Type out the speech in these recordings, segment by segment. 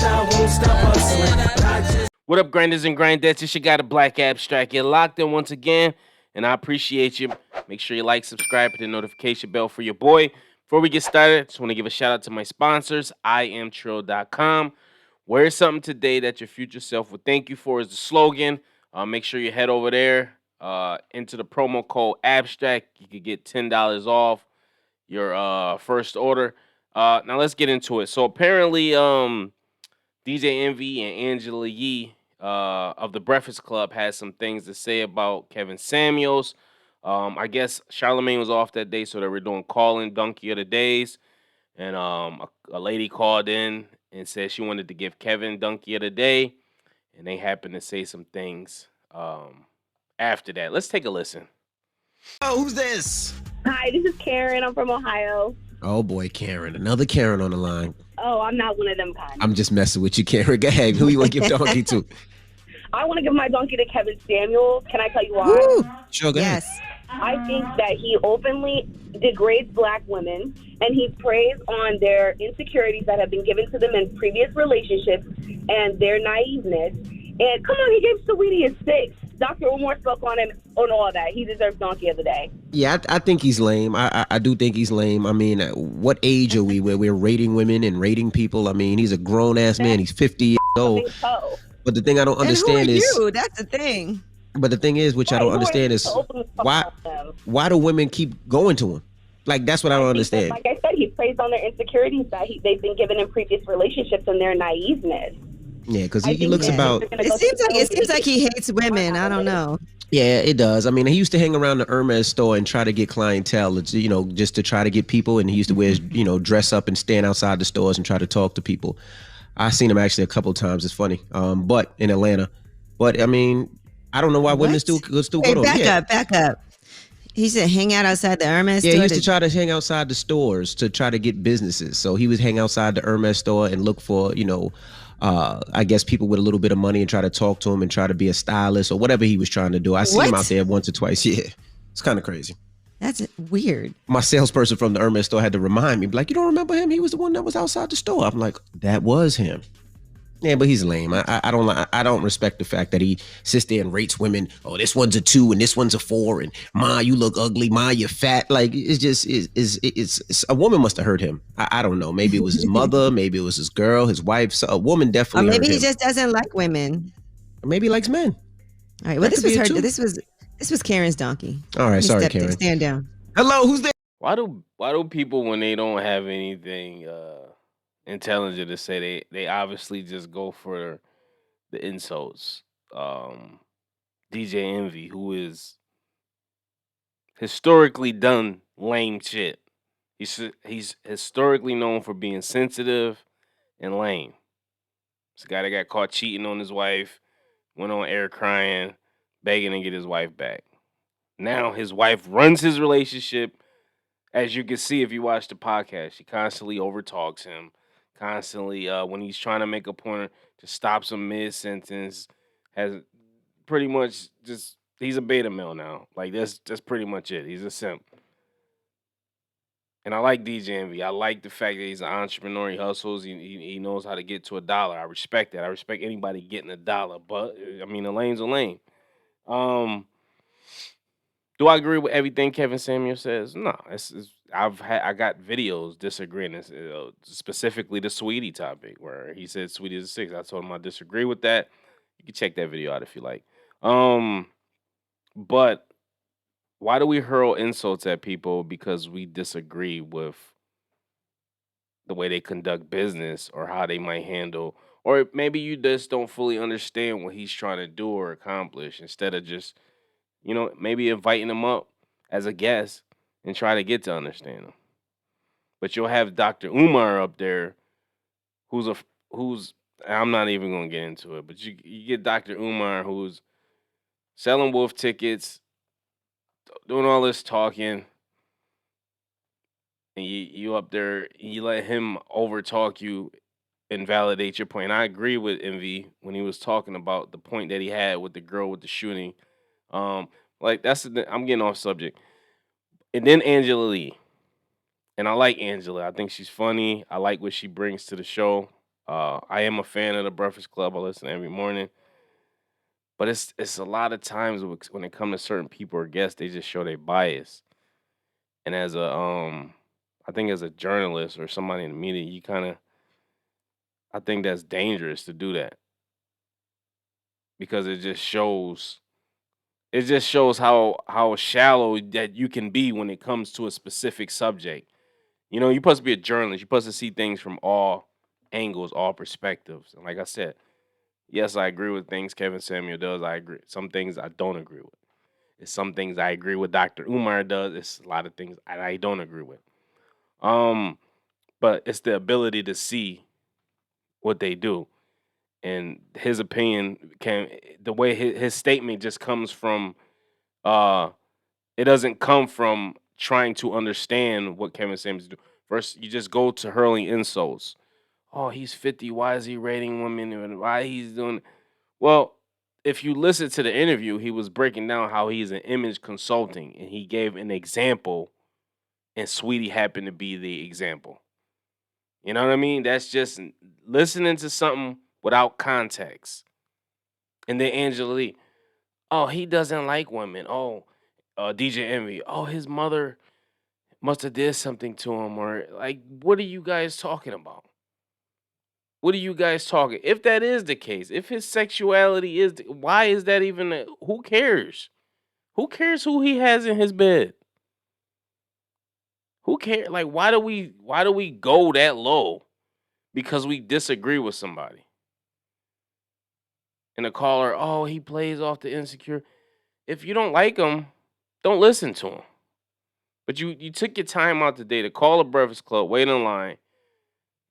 I won't stop hustling. But I just What up, grinders and grindettes? It's your guy, the Black Abstract. You're locked in once again, and I appreciate you. Make sure you like, subscribe, hit the notification bell for your boy. Before we get started, just want to give a shout out to my sponsors, IamTrill.com. Wear something today that your future self would thank you for is the slogan. Make sure you head over there, into the promo code Abstract. You could get $10 off your first order. Now let's get into it. So apparently, DJ Envy and Angela Yee of the Breakfast Club had some things to say about Kevin Samuels. I guess Charlemagne was off that day, so they were doing call-in donkey of the days. And a lady called in and said she wanted to give Kevin donkey of the day. And they happened to say some things after that. Let's take a listen. Oh, who's this? Hi, this is Karen. I'm from Ohio. Oh boy, Karen. Another Karen on the line. Oh, I'm not one of them kind. I'm just messing with you, Karen. Go ahead. Who you want to give donkey to? I want to give my donkey to Kevin Samuels. Can I tell you why? Woo! Sure, go ahead. Yes. I think that he openly degrades black women and he preys on their insecurities that have been given to them in previous relationships and their naiveness. And come on, he gave Saweetie a 6. Dr. Umar spoke on him on all that. He deserves donkey of the day. Yeah, I think he's lame. I do think he's lame. I mean, what age are we where we're rating women and rating people? I mean, he's a grown-ass man. He's 50 years I old. think so. But the thing I don't And who understand are is... you? That's the thing. But the thing is, which I Right, don't who are understand you is, to openly talk why about them? why do women keep going to him? Like, that's what I don't understand. Like I said, he preys on their insecurities that they've been given in previous relationships and their naiveness. Yeah, because I he think looks that about... they're gonna It go seems to like he hates women. I don't know. Yeah, it does. I mean, he used to hang around the Hermes store and try to get clientele, just to try to get people. And he used to wear, dress up and stand outside the stores and try to talk to people. I've seen him actually a couple of times. It's funny. But in Atlanta. But I mean, I don't know why women What? still go to Hey, him. back up. He said hang out outside the Hermes Yeah, he store. used to try to hang outside the stores to try to get businesses. So he would hang outside the Hermes store and look for, I guess people with a little bit of money and try to talk to him and try to be a stylist or whatever he was trying to do. I see him What? out there once or twice. Yeah, it's kind of crazy. That's weird. My salesperson from the Hermes store had to remind me, like, you don't remember him? He was the one that was outside the store. I'm like, that was him. Yeah, but he's lame. I don't respect the fact that he sits there and rates women. Oh, this one's a 2 and this one's a 4, and Ma, you look ugly. Ma, you're fat. Like, it's just it's a woman must have hurt him. I don't know. Maybe it was his mother. Maybe it was his girl, his wife. So a woman Or definitely maybe hurt he him. just doesn't like women. Or maybe he likes men. All right. Well, That this could be was it her. too. This was Karen's donkey. All right, You sorry, stepped in. Karen. Stand down. Hello, who's there? Why do people, when they don't have anything intelligent to say, they obviously just go for the insults? DJ Envy, who is historically done lame shit. He's historically known for being sensitive and lame. It's a guy that got caught cheating on his wife, went on air crying, begging to get his wife back. Now his wife runs his relationship. As you can see if you watch the podcast, she constantly overtalks him. Constantly, when he's trying to make a point to stop some mid sentence, has pretty much just he's a beta male now. Like that's pretty much it. He's a simp. And I like DJ Envy. I like the fact that he's an entrepreneur. He hustles. He knows how to get to a dollar. I respect that. I respect anybody getting a dollar. But I mean, a lane's a lane. Do I agree with everything Kevin Samuel says? No. I got videos disagreeing. Specifically the Sweetie topic, where he said Sweetie is a 6. I told him I disagree with that. You can check that video out if you like. But why do we hurl insults at people because we disagree with the way they conduct business or how they might handle, or maybe you just don't fully understand what he's trying to do or accomplish, instead of just, maybe inviting him up as a guest and try to get to understand him. But you'll have Dr. Umar up there who's I'm not even going to get into it, but you get Dr. Umar who's selling wolf tickets, doing all this talking, and you up there, you let him overtalk you and validate your point. And I agree with Envy when he was talking about the point that he had with the girl with the shooting. Like I'm getting off subject. And then Angela Lee. And I like Angela. I think she's funny. I like what she brings to the show. I am a fan of the Breakfast Club. I listen every morning, but it's a lot of times when it comes to certain people or guests, they just show their bias. And as a I think as a journalist or somebody in the media, you kind of I think that's dangerous to do that because it just shows how shallow that you can be when it comes to a specific subject. You know, you're supposed to be a journalist. You're supposed to see things from all angles, all perspectives. And like I said, yes, I agree with things Kevin Samuel does. I agree. Some things I don't agree with. It's some things I agree with Dr. Umar does. It's a lot of things I don't agree with. Um, but it's the ability to see what they do. And his opinion can the way his statement just comes from uh it doesn't come from trying to understand what Kevin Samuels do. First, you just go to hurling insults. Oh, he's 50. Why is he rating women? And why he's doing? Well, if you listen to the interview, he was breaking down how he's an image consulting, and he gave an example, and Sweetie happened to be the example. You know what I mean? That's just listening to something without context. And then Angela Lee, oh, he doesn't like women. Oh, DJ Envy, oh, his mother must have did something to him, or like, what are you guys talking about? What are you guys talking? If that is the case, if his sexuality is, why is that even? Who cares? Who cares who he has in his bed? Who cares? Like, why do we go that low because we disagree with somebody? And the caller, oh, he plays off the insecure. If you don't like him, don't listen to him. But you took your time out today to call a Breakfast Club, wait in line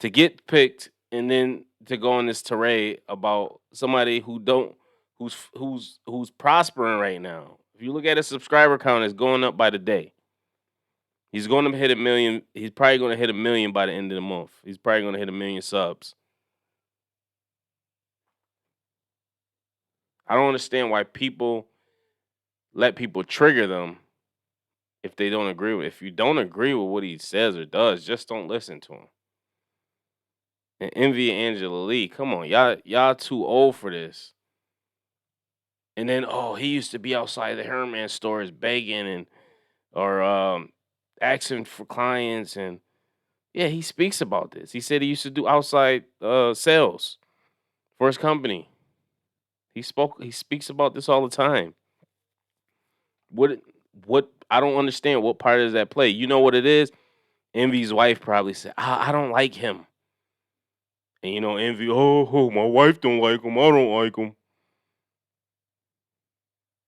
to get picked, and then to go on this tirade about somebody who's prospering right now. If you look at his subscriber count, it's going up by the day. He's going to hit 1 million. He's probably going to hit 1 million by the end of the month. He's probably going to hit 1 million subs. I don't understand why people let people trigger them if they don't agree with. If you don't agree with what he says or does, just don't listen to him. And Envy and Angela Lee, come on, y'all too old for this. And then, oh, he used to be outside the Hermes stores begging and or asking for clients, and yeah, he speaks about this. He said he used to do outside sales for his company. He speaks about this all the time. What what I don't understand, what part does that play? You know what it is? Envy's wife probably said, I don't like him. And you know, Envy, my wife don't like him. I don't like him.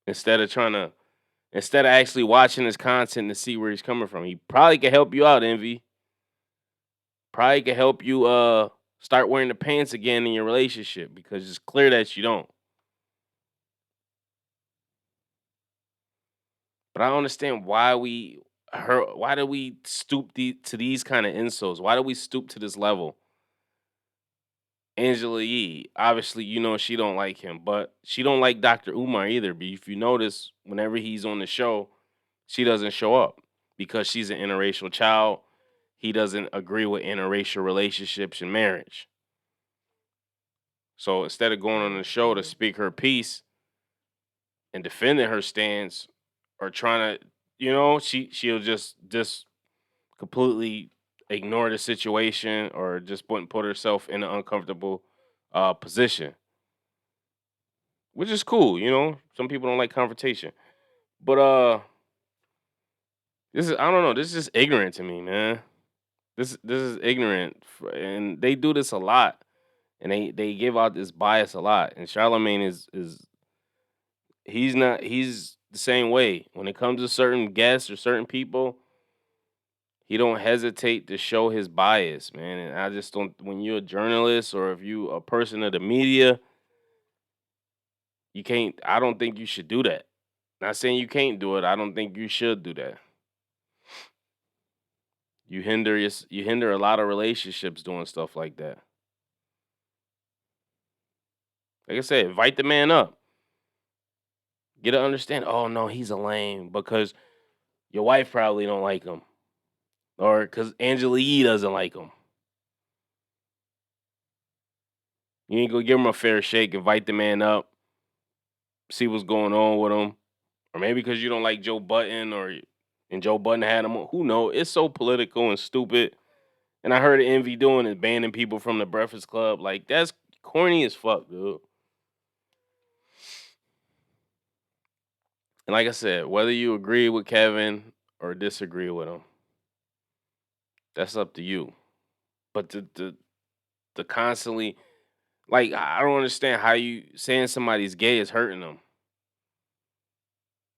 Instead of trying to Instead of actually watching his content to see where he's coming from. He probably could help you out, Envy. Probably could help you start wearing the pants again in your relationship because it's clear that you don't. But I don't understand why do we stoop to these kind of insults? Why do we stoop to this level? Angela Yee, obviously, you know she don't like him, but she don't like Dr. Umar either. But if you notice, whenever he's on the show, she doesn't show up because she's an interracial child. He doesn't agree with interracial relationships and marriage. So instead of going on the show to speak her piece and defending her stance or trying to, she'll just completely ignore the situation or just put herself in an uncomfortable position, which is cool. Some people don't like confrontation, but this is I don't know. This is just ignorant to me, man. This is ignorant, and they do this a lot, and they give out this bias a lot. And Charlemagne is he's the same way when it comes to certain guests or certain people. He don't hesitate to show his bias, man. And I just don't. When you're a journalist or if you a person of the media, you can't. I don't think you should do that. Not saying you can't do it. I don't think you should do that. You hinder a lot of relationships doing stuff like that. Like I said, invite the man up. Get to understand. Oh no, he's a lame because your wife probably don't like him, or because Angela Yee doesn't like him. You ain't gonna give him a fair shake, invite the man up, see what's going on with him. Or maybe because you don't like Joe Button and Joe Button had him. Who knows? It's so political and stupid. And I heard Envy doing is banning people from the Breakfast Club. Like, that's corny as fuck, dude. And like I said, whether you agree with Kevin or disagree with him, that's up to you. But the constantly, like, I don't understand how you saying somebody's gay is hurting them.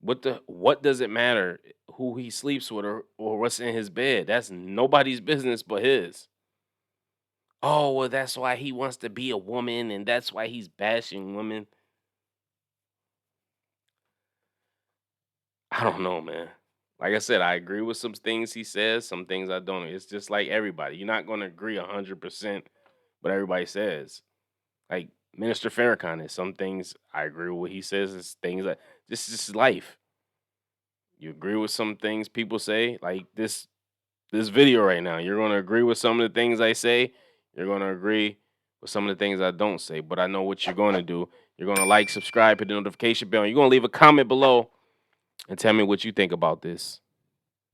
What does it matter who he sleeps with or what's in his bed? That's nobody's business but his. Oh, well, that's why he wants to be a woman and that's why he's bashing women. I don't know, man. Like I said, I agree with some things he says, some things I don't. It's just like everybody. You're not going to agree 100% what everybody says. Like Minister Farrakhan is some things I agree with what he says. It's things that this is life. You agree with some things people say, like this video right now. You're going to agree with some of the things I say. You're going to agree with some of the things I don't say. But I know what you're going to do. You're going to like, subscribe, hit the notification bell. And you're going to leave a comment below and tell me what you think about this.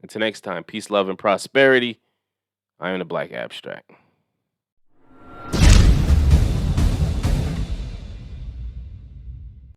Until next time, peace, love, and prosperity. I am the Black Abstract.